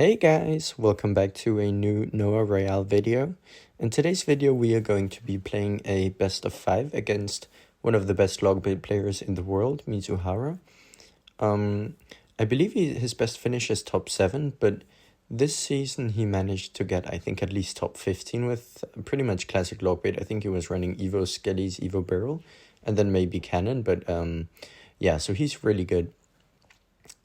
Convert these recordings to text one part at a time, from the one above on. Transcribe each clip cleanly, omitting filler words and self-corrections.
Hey guys, welcome back to a new NoahhRoyale video. In today's video we are going to be playing a best of 5 against one of the best Logbait players in the world, Mizuhara. I believe his best finish is top 7, but this season he managed to get, I think, at least top 15 with pretty much classic Logbait. I think he was running Evo Skellies, Evo Barrel, and then maybe Cannon, but yeah, so he's really good.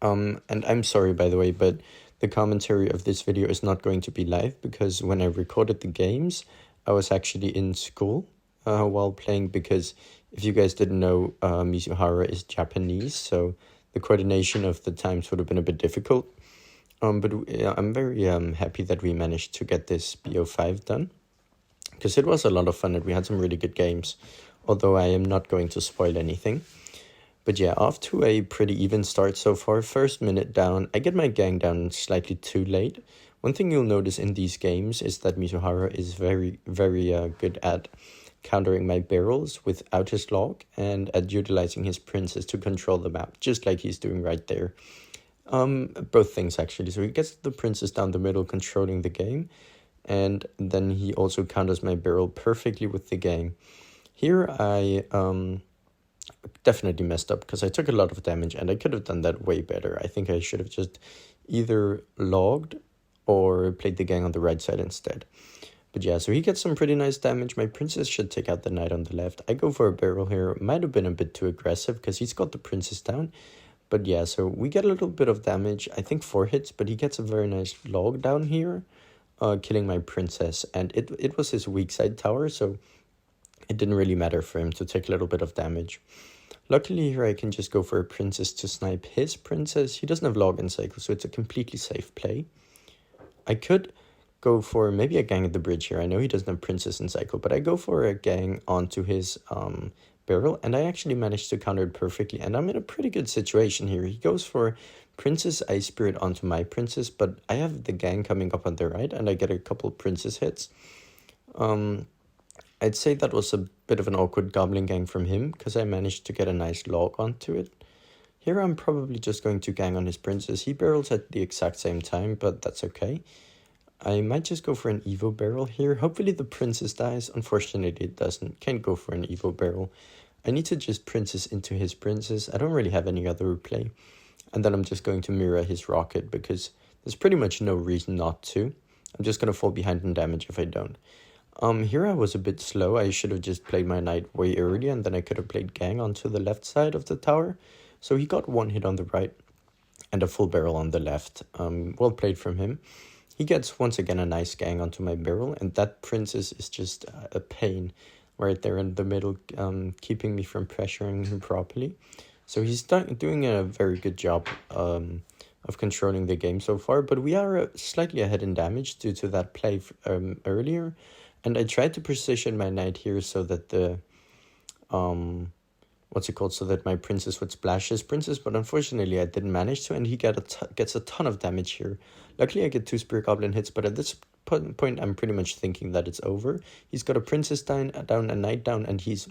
And I'm sorry, by the way, but the commentary of this video is not going to be live because when I recorded the games, I was actually in school while playing, because if you guys didn't know, Mizuhara is Japanese, so the coordination of the times would have been a bit difficult. But I'm very happy that we managed to get this BO5 done, because it was a lot of fun and we had some really good games, although I am not going to spoil anything. But yeah, off to a pretty even start so far. First minute down, I get my gang down slightly too late. One thing you'll notice in these games is that Mizuhara is very good at countering my barrels without his log and at utilizing his princes to control the map, just like he's doing right there. Both things actually. So he gets the princes down the middle, controlling the game, and then he also counters my barrel perfectly with the gang. Here I definitely messed up because I took a lot of damage and I could have done that way better. I think I should have just either logged or played the gang on the right side instead. But yeah, so he gets some pretty nice damage. My princess should take out the knight on the left. I go for a barrel here. Might have been a bit too aggressive because he's got the princess down. But yeah, so we get a little bit of damage. I think 4 hits, but he gets a very nice log down here, killing my princess. And it was his weak side tower, so it didn't really matter for him to take a little bit of damage. Luckily here I can just go for a princess to snipe his princess. He doesn't have log in cycle, so it's a completely safe play. I could go for maybe a gang at the bridge here. I know he doesn't have princess in cycle, but I go for a gang onto his barrel, and I actually managed to counter it perfectly, and I'm in a pretty good situation here. He goes for princess ice spirit onto my princess, but I have the gang coming up on the right, and I get a couple princess hits. I'd say that was a bit of an awkward goblin gang from him, because I managed to get a nice log onto it. Here I'm probably just going to gang on his princess. He barrels at the exact same time, but that's okay. I might just go for an Evo barrel here. Hopefully the princess dies. Unfortunately it doesn't. Can't go for an Evo barrel. I need to just princess into his princess. I don't really have any other replay. And then I'm just going to mirror his rocket, because there's pretty much no reason not to. I'm just going to fall behind in damage if I don't. Here I was a bit slow. I should have just played my knight way earlier, and then I could have played gang onto the left side of the tower. So he got 1 hit on the right and a full barrel on the left. Well played from him. He gets once again a nice gang onto my barrel, and that princess is just a pain right there in the middle, keeping me from pressuring him properly. So he's doing a very good job of controlling the game so far, but we are slightly ahead in damage due to that play earlier. And I tried to position my knight here so that the, so that my princess would splash his princess, but unfortunately I didn't manage to, and he gets a ton of damage here. Luckily I get 2 Spirit Goblin hits, but at this point I'm pretty much thinking that it's over. He's got a princess down, a knight down, and he's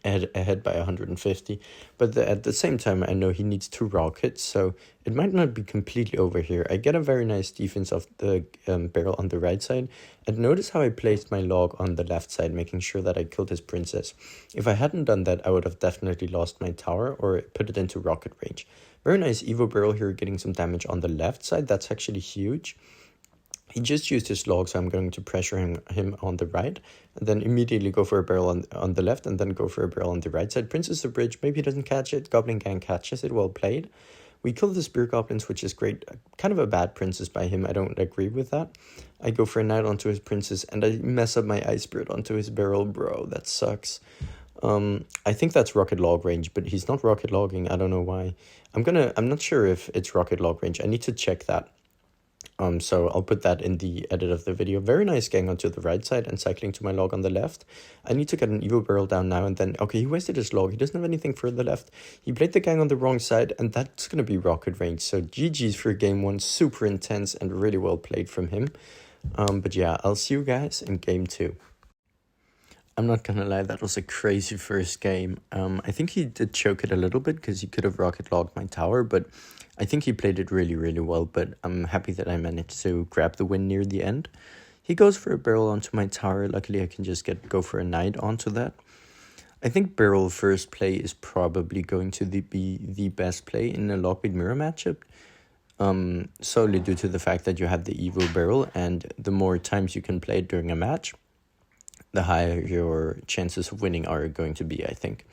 ahead by 150, but at the same time I know he needs 2 rockets, so it might not be completely over here. I get a very nice defense of the barrel on the right side, and notice how I placed my log on the left side, making sure that I killed his princess. If I hadn't done that, I would have definitely lost my tower or put it into rocket range. Very nice Evo barrel here, getting some damage on the left side. That's actually huge. He just used his log, so I'm going to pressure him on the right, and then immediately go for a barrel on the left, and then go for a barrel on the right side. Princess the bridge, maybe he doesn't catch it. Goblin gang catches it, well played. We kill the Spear Goblins, which is great. Kind of a bad princess by him, I don't agree with that. I go for a knight onto his princess, and I mess up my ice spirit onto his barrel, bro. That sucks. I think that's rocket log range, but he's not rocket logging. I don't know why. I'm not sure if it's rocket log range. I need to check that. So I'll put that in the edit of the video. Very nice gang onto the right side and cycling to my log on the left. I need to get an Evo barrel down now and then. Okay, he wasted his log. He doesn't have anything for the left. He played the gang on the wrong side, and that's going to be rocket range. So GG's for game 1. Super intense and really well played from him. But yeah, I'll see you guys in game 2. I'm not gonna lie, that was a crazy first game. I think he did choke it a little bit because he could have rocket logged my tower, but I think he played it really, really well, but I'm happy that I managed to grab the win near the end. He goes for a barrel onto my tower. Luckily, I can just go for a knight onto that. I think barrel first play is probably going to be the best play in a Logbait mirror matchup. Solely due to the fact that you have the evil barrel, and the more times you can play it during a match, the higher your chances of winning are going to be, I think.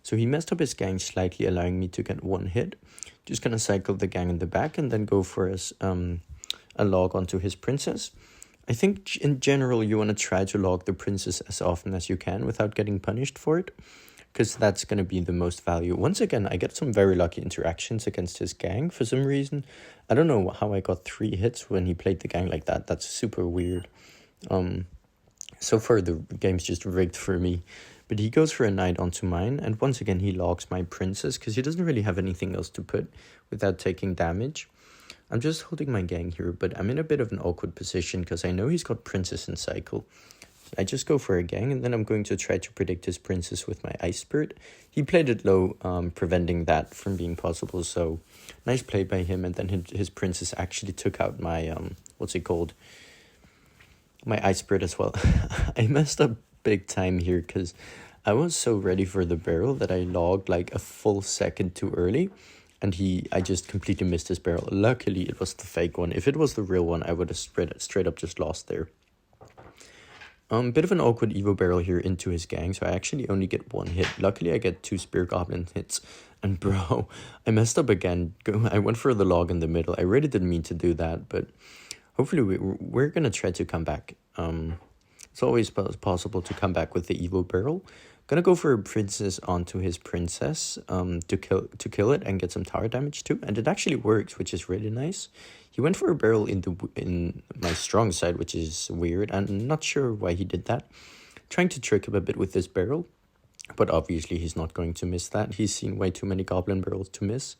So he messed up his gang slightly, allowing me to get one hit. Just gonna cycle the gang in the back and then go for a log onto his princess. I think in general you want to try to log the princess as often as you can without getting punished for it, because that's going to be the most value. Once again, I get some very lucky interactions against his gang for some reason. I don't know how I got 3 hits when he played the gang like that. That's super weird. So far the game's just rigged for me. But he goes for a knight onto mine, and once again he logs my princess because he doesn't really have anything else to put without taking damage. I'm just holding my gang here, but I'm in a bit of an awkward position because I know he's got princess in cycle. I just go for a gang, and then I'm going to try to predict his princess with my Ice Spirit. He played it low, preventing that from being possible, so nice play by him. And then his princess actually took out my, what's it called? My Ice Spirit as well. I messed up big time here because I was so ready for the barrel that I logged like a full second too early. And I just completely missed his barrel. Luckily, it was the fake one. If it was the real one, I would have straight up just lost there. Bit of an awkward Evo barrel here into his gang, so I actually only get 1 hit. Luckily, I get 2 Spear Goblin hits. And bro, I messed up again. I went for the log in the middle. I really didn't mean to do that, but hopefully we're going to try to come back. It's always possible to come back with the Evo barrel. Gonna go for a princess onto his princess to kill it and get some tower damage too, and it actually works, which is really nice. He went for a barrel in my strong side, which is weird. I'm not sure why he did that. Trying to trick him a bit with this barrel, but obviously he's not going to miss that. He's seen way too many goblin barrels to miss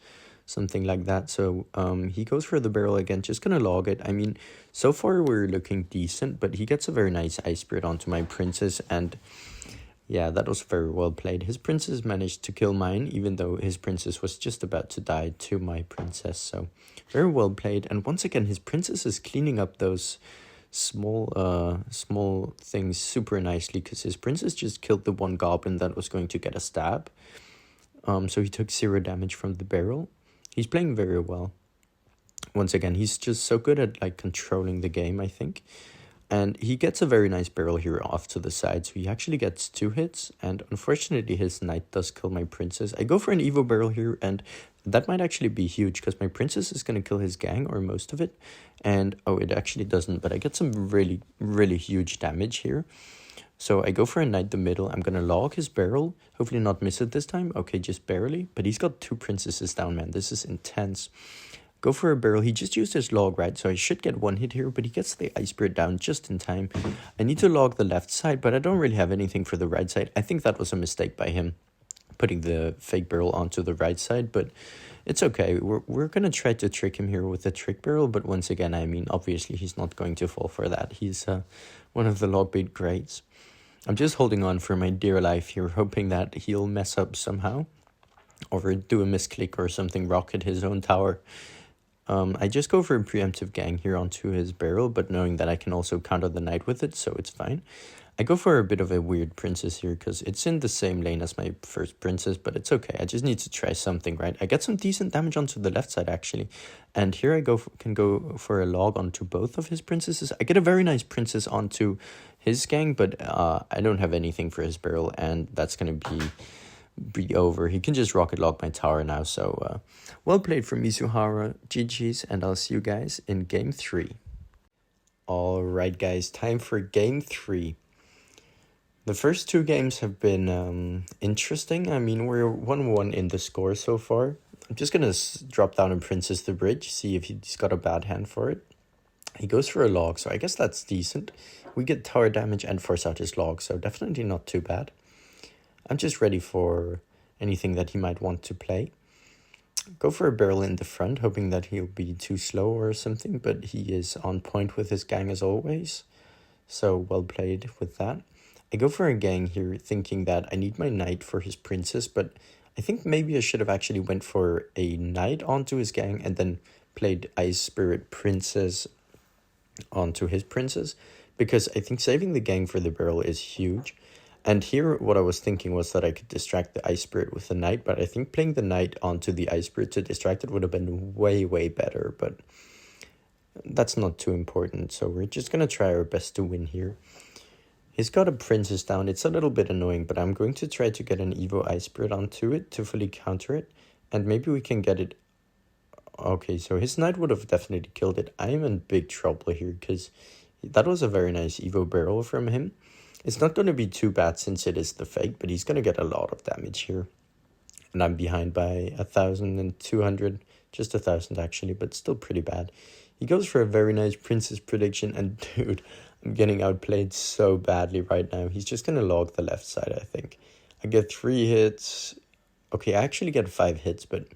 something like that. So he goes for the barrel again, just gonna log it. I mean, so far we're looking decent, but he gets a very nice Ice Spirit onto my princess, and yeah, that was very well played. His princess managed to kill mine, even though his princess was just about to die to my princess. So very well played. And once again, his princess is cleaning up those small things super nicely, because his princess just killed the one goblin that was going to get a stab. So he took 0 damage from the barrel. He's playing very well. Once again, he's just so good at like controlling the game, I think. And he gets a very nice barrel here off to the side, so he actually gets 2 hits, and unfortunately his knight does kill my princess. I go for an Evo barrel here, and that might actually be huge, because my princess is going to kill his gang, or most of it. And, oh, it actually doesn't, but I get some really, really huge damage here. So I go for a knight the middle. I'm going to log his barrel, hopefully not miss it this time. Okay, just barely, but he's got 2 princesses down, man. This is intense. Go for a barrel. He just used his log, right? So I should get 1 hit here, but he gets the Ice Spirit down just in time. I need to log the left side, but I don't really have anything for the right side. I think that was a mistake by him, putting the fake barrel onto the right side, but it's okay. We're going to try to trick him here with the trick barrel, but once again, I mean, obviously he's not going to fall for that. He's one of the Logbait greats. I'm just holding on for my dear life here, hoping that he'll mess up somehow, or do a misclick or something, rocket his own tower. I just go for a preemptive gang here onto his barrel, but knowing that I can also counter the knight with it, so it's fine. I go for a bit of a weird princess here, because it's in the same lane as my first princess, but it's okay. I just need to try something, right? I get some decent damage onto the left side, actually. And here I can go for a log onto both of his princesses. I get a very nice princess onto his gang, but I don't have anything for his barrel, and that's going to be over. He can just rocket log my tower now, so well played from Mizuhara. GG's, and I'll see you guys in game 3. Alright guys, time for game 3. The first 2 games have been interesting. I mean, we're 1-1 in the score so far. I'm just gonna drop down and Princess the Bridge, see if he's got a bad hand for it. He goes for a log, so I guess that's decent. We get tower damage and force out his log, so definitely not too bad. I'm just ready for anything that he might want to play. Go for a barrel in the front, hoping that he'll be too slow or something, but he is on point with his gang as always. So well played with that. I go for a gang here thinking that I need my knight for his princess, but I think maybe I should have actually went for a knight onto his gang and then played Ice Spirit Princess onto his princess, because I think saving the gang for the barrel is huge. And here what I was thinking was that I could distract the Ice Spirit with the knight, but I think playing the knight onto the Ice Spirit to distract it would have been way, way better, but that's not too important, so we're just gonna try our best to win here. He's got a princess down. It's a little bit annoying, but I'm going to try to get an Evo Ice Spirit onto it to fully counter it, and maybe we can get it. Okay, so his knight would have definitely killed it. I am in big trouble here, because that was a very nice Evo barrel from him. It's not going to be too bad since it is the fake, but he's going to get a lot of damage here. And I'm behind by 1,200, just 1,000 actually, but still pretty bad. He goes for a very nice princess prediction, and dude, I'm getting outplayed so badly right now. He's just going to log the left side, I think. I get 3 hits. Okay, I actually get 5 hits, but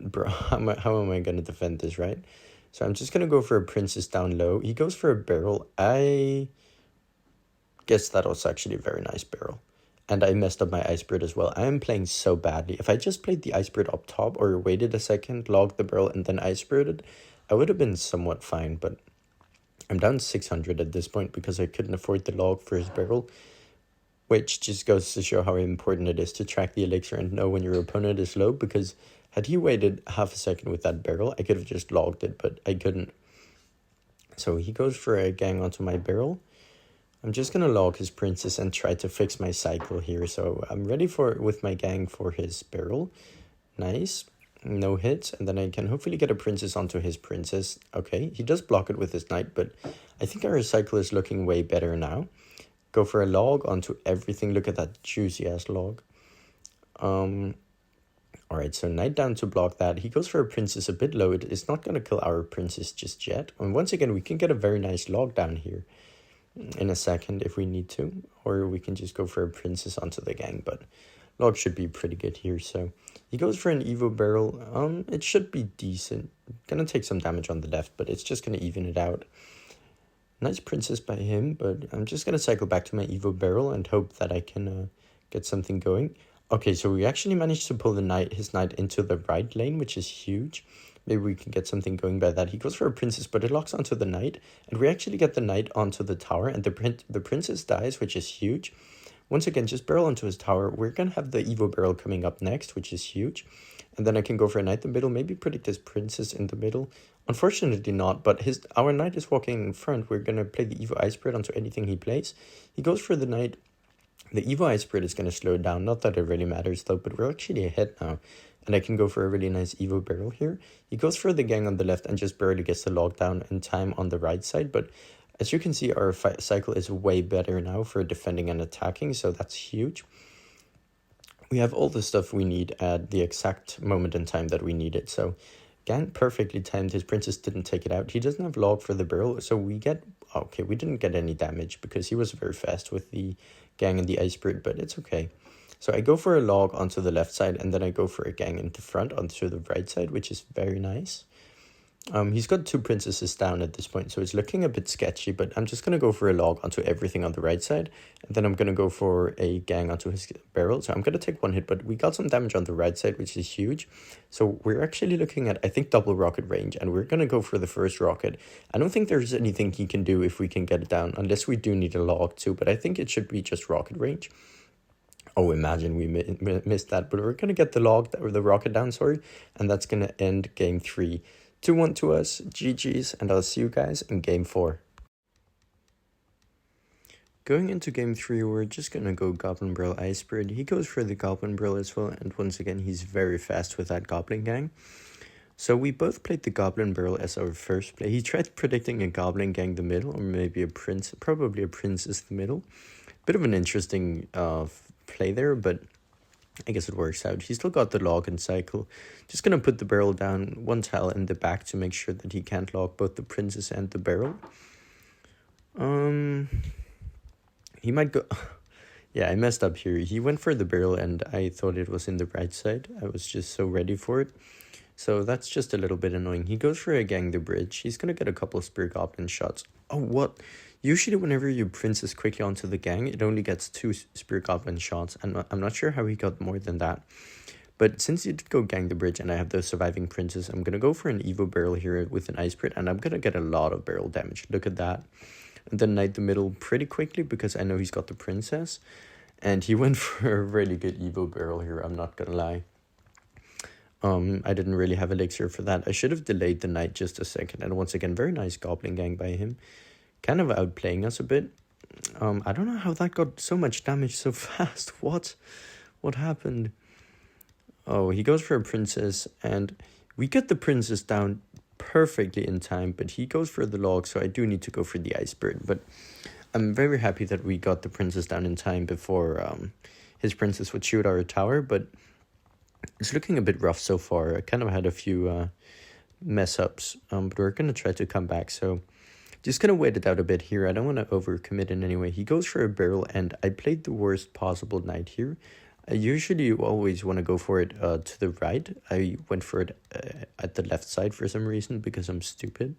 bro, how am I going to defend this, right? So I'm just going to go for a princess down low. He goes for a barrel. I guess that was actually a very nice barrel. And I messed up my Ice Spirit as well. I am playing so badly. If I just played the Ice Spirit up top or waited a second, logged the barrel, and then Ice Spirited, I would have been somewhat fine. But I'm down 600 at this point because I couldn't afford the log for his barrel, which just goes to show how important it is to track the elixir and know when your opponent is low, because had he waited half a second with that barrel, I could have just logged it, but I couldn't. So he goes for a gang onto my barrel. I'm just going to log his princess and try to fix my cycle here. So I'm ready with my gang for his barrel. Nice. No hits. And then I can hopefully get a princess onto his princess. Okay, he does block it with his knight, but I think our cycle is looking way better now. Go for a log onto everything. Look at that juicy ass log. Alright, so knight down to block that. He goes for a princess a bit low. It's not going to kill our princess just yet. And once again, we can get a very nice log down here in a second if we need to, or we can just go for a princess onto the gang, but log should be pretty good here. So he goes for an Evo barrel. It should be decent. Gonna take some damage on the left, but it's just gonna even it out. Nice princess by him, but I'm just gonna cycle back to my Evo barrel and hope that I can get something going. Okay, so we actually managed to pull his knight into the right lane, which is huge. Maybe we can get something going by that. He goes for a princess, but it locks onto the knight. And we actually get the knight onto the tower. And the princess dies, which is huge. Once again, just barrel onto his tower. We're going to have the Evo barrel coming up next, which is huge. And then I can go for a knight in the middle. Maybe predict his princess in the middle. Unfortunately not, but our knight is walking in front. We're going to play the Evo Ice Spirit onto anything he plays. He goes for the knight. The Evo Ice Spirit is going to slow it down. Not that it really matters, though, but we're actually ahead now. And I can go for a really nice Evo barrel here. He goes for the gang on the left and just barely gets the log down in time on the right side. But as you can see, our cycle is way better now for defending and attacking, so that's huge. We have all the stuff we need at the exact moment in time that we need it. So gang perfectly timed. His princess didn't take it out. He doesn't have log for the barrel, so we get... Okay, we didn't get any damage because he was very fast with the gang and the Ice Spirit, but it's okay. So I go for a log onto the left side, and then I go for a gang into front onto the right side, which is very nice. He's got 2 princesses down at this point, so it's looking a bit sketchy, but I'm just going to go for a log onto everything on the right side, and then I'm going to go for a gang onto his barrel. So I'm going to take 1 hit, but we got some damage on the right side, which is huge. So we're actually looking at, I think, double rocket range, and we're going to go for the first rocket. I don't think there's anything he can do if we can get it down, unless we do need a log too, but I think it should be just rocket range. Oh, imagine we missed that, but we're going to get the log, or the rocket down, sorry, and that's going to end game 3. 2-1 to us, GG's, and I'll see you guys in game 4. Going into game 3, we're just going to go Goblin Barrel Ice Spirit. He goes for the Goblin Barrel as well, and once again, he's very fast with that Goblin Gang. So we both played the Goblin Barrel as our first play. He tried predicting a Goblin Gang the middle, or maybe probably a Princess the middle. Bit of an interesting play there, but I guess it works out. He still got the log and cycle. Just gonna put the barrel down 1 tile in the back to make sure that he can't log both the princess and the barrel. He might go... Yeah, I messed up here. He went for the barrel and I thought it was in the right side. I was just so ready for it. So that's just a little bit annoying. He goes for a gang the bridge. He's going to get a couple of Spirit Goblin shots. Oh, what? Usually whenever you Princess quickly onto the gang, it only gets 2 Spirit Goblin shots. And I'm not sure how he got more than that. But since you did go gang the bridge and I have the surviving Princess, I'm going to go for an Evo barrel here with an Ice Spirit. And I'm going to get a lot of barrel damage. Look at that. And then knight the middle pretty quickly because I know he's got the Princess. And he went for a really good Evo barrel here, I'm not going to lie. I didn't really have elixir for that. I should have delayed the knight just a second. And once again, very nice goblin gang by him. Kind of outplaying us a bit. I don't know how that got so much damage so fast. What happened? Oh, he goes for a princess. And we get the princess down perfectly in time. But he goes for the log. So I do need to go for the ice bird. But I'm very happy that we got the princess down in time before his princess would shoot our tower. But it's looking a bit rough so far. I kind of had a few mess ups, but we're going to try to come back. So just going to wait it out a bit here. I don't want to overcommit in any way. He goes for a barrel, and I played the worst possible knight here. I usually always want to go for it to the right. I went for it at the left side for some reason because I'm stupid.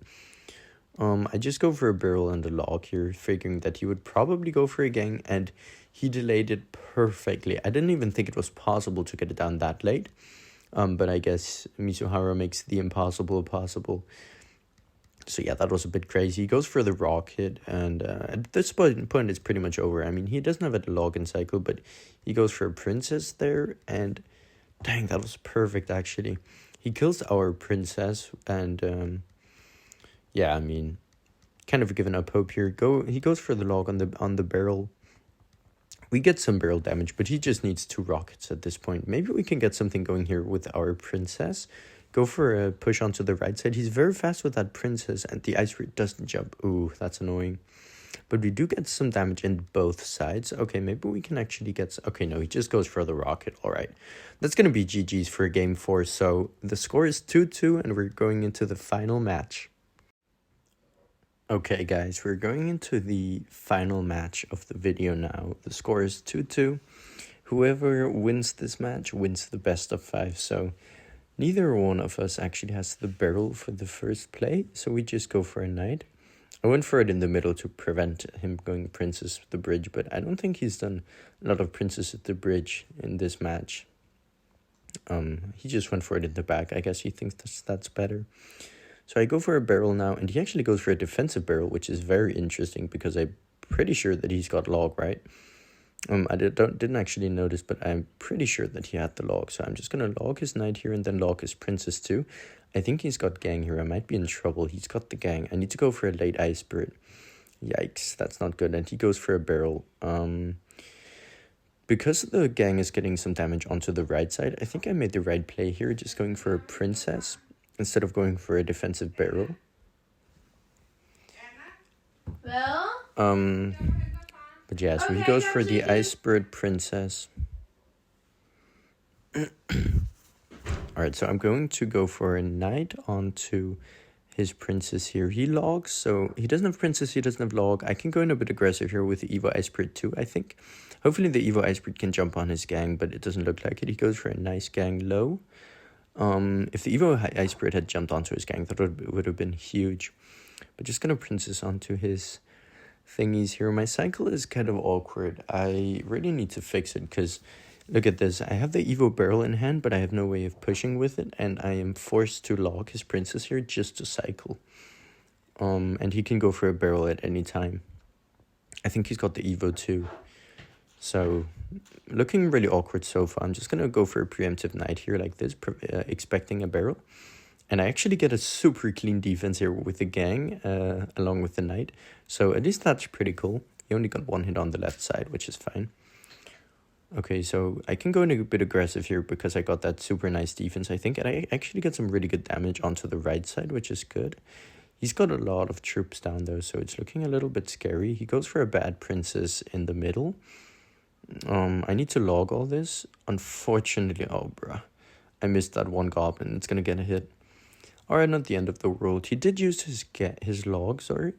I just go for a barrel and a log here, figuring that he would probably go for a gang, and he delayed it perfectly. I didn't even think it was possible to get it down that late, but I guess Mizuhara makes the impossible possible. So yeah, that was a bit crazy. He goes for the rocket, and at this point it's pretty much over. I mean, he doesn't have a log in cycle, but he goes for a princess there, and dang, that was perfect actually. He kills our princess, and yeah, I mean, kind of given up hope here. He goes for the log on the barrel. We get some barrel damage, but he just needs 2 rockets at this point. Maybe we can get something going here with our princess. Go for a push onto the right side. He's very fast with that princess, and the ice root doesn't jump. Ooh, that's annoying. But we do get some damage in both sides. Okay, maybe we can actually get... Okay, no, he just goes for the rocket. All right. That's going to be GG's for game 4. So the score is 2-2, and we're going into the final match. Okay, guys, we're going into the final match of the video now. The score is 2-2. Whoever wins this match wins the best of 5. So neither one of us actually has the barrel for the first play. So we just go for a knight. I went for it in the middle to prevent him going princess at the bridge. But I don't think he's done a lot of princess at the bridge in this match. He just went for it in the back. I guess he thinks that's better. So I go for a barrel now, and he actually goes for a defensive barrel, which is very interesting because I'm pretty sure that he's got log, right? I didn't actually notice, but I'm pretty sure that he had the log. So I'm just going to log his knight here and then log his princess too. I think he's got gang here. I might be in trouble. He's got the gang. I need to go for a late ice spirit. Yikes, that's not good. And he goes for a barrel. Because the gang is getting some damage onto the right side, I think I made the right play here, just going for a princess instead of going for a defensive barrel. Well? But yeah, so he goes for the ice bird princess. Alright, so I'm going to go for a knight onto his princess here. He logs, so he doesn't have princess, he doesn't have log. I can go in a bit aggressive here with the Evo Ice Spirit too, I think. Hopefully the Evo Ice Spirit can jump on his gang, but it doesn't look like it. He goes for a nice gang low. If the Evo Ice Spirit had jumped onto his gang, that would have been huge. But just gonna princess onto his thingies here. My cycle is kind of awkward. I really need to fix it because look at this. I have the Evo barrel in hand, but I have no way of pushing with it, and I am forced to log his princess here just to cycle. And he can go for a barrel at any time. I think he's got the Evo too. So, looking really awkward so far. I'm just going to go for a preemptive knight here like this, expecting a barrel. And I actually get a super clean defense here with the gang, along with the knight. So, at least that's pretty cool. He only got 1 hit on the left side, which is fine. Okay, so I can go in a bit aggressive here because I got that super nice defense, I think. And I actually get some really good damage onto the right side, which is good. He's got a lot of troops down though, so it's looking a little bit scary. He goes for a bad princess in the middle. I need to log all this. Unfortunately, oh bruh, I missed that one goblin. It's gonna get a hit. Alright, not the end of the world. He did use his log, sorry.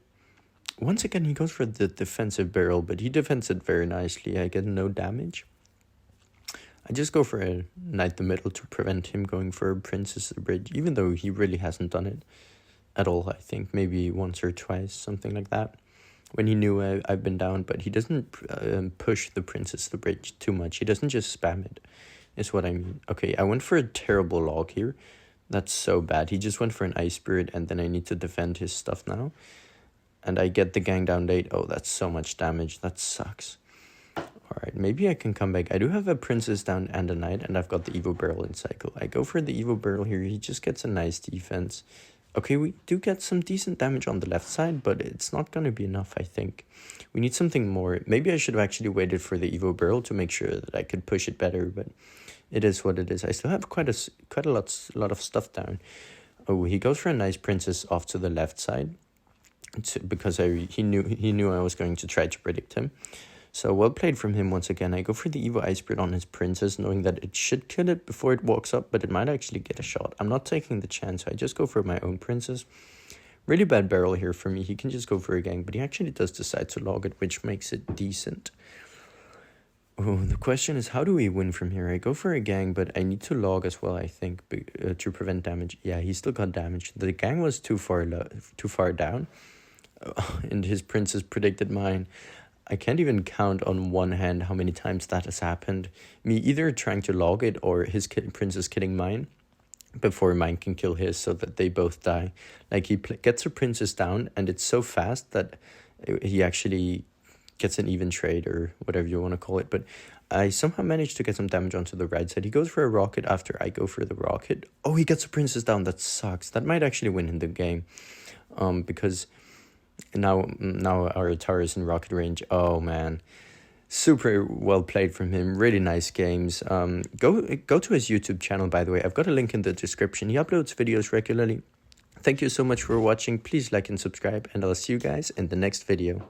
Once again, he goes for the defensive barrel, but he defends it very nicely. I get no damage. I just go for a knight the middle to prevent him going for a princess the bridge, even though he really hasn't done it at all, I think. Maybe once or twice, something like that, when he knew I've been down. But he doesn't push the princess the bridge too much. He doesn't just spam it, is what I mean. Okay, I went for a terrible log here. That's so bad. He just went for an ice spirit, and then I need to defend his stuff now. And I get the gang down late. Oh, that's so much damage. That sucks. Alright, maybe I can come back. I do have a princess down and a knight, and I've got the Evo barrel in cycle. I go for the Evo barrel here. He just gets a nice defense. Okay, we do get some decent damage on the left side, but it's not going to be enough, I think. We need something more. Maybe I should have actually waited for the Evo barrel to make sure that I could push it better, but it is what it is. I still have quite a lot of stuff down. Oh, he goes for a nice princess off to the left side, because he knew I was going to try to predict him. So well played from him once again. I go for the Evo Ice Spirit on his princess, knowing that it should kill it before it walks up, but it might actually get a shot. I'm not taking the chance, so I just go for my own princess. Really bad barrel here for me. He can just go for a gang, but he actually does decide to log it, which makes it decent. Oh, the question is, how do we win from here? I go for a gang, but I need to log as well, I think, to prevent damage. Yeah, he still got damage. The gang was too far down, and his princess predicted mine. I can't even count on one hand how many times that has happened. Me either trying to log it or his princess killing mine before mine can kill his, so that they both die. Like, he gets a princess down, and it's so fast that he actually gets an even trade, or whatever you want to call it. But I somehow managed to get some damage onto the right side. He goes for a rocket after I go for the rocket. Oh, he gets a princess down. That sucks. That might actually win in the game, because now our tower is in rocket range. Oh man, super well played from him. Really nice games. Go to his YouTube channel, by the way. I've got a link in the description. He uploads videos regularly. Thank you so much for watching. Please like and subscribe, and I'll see you guys in the next video.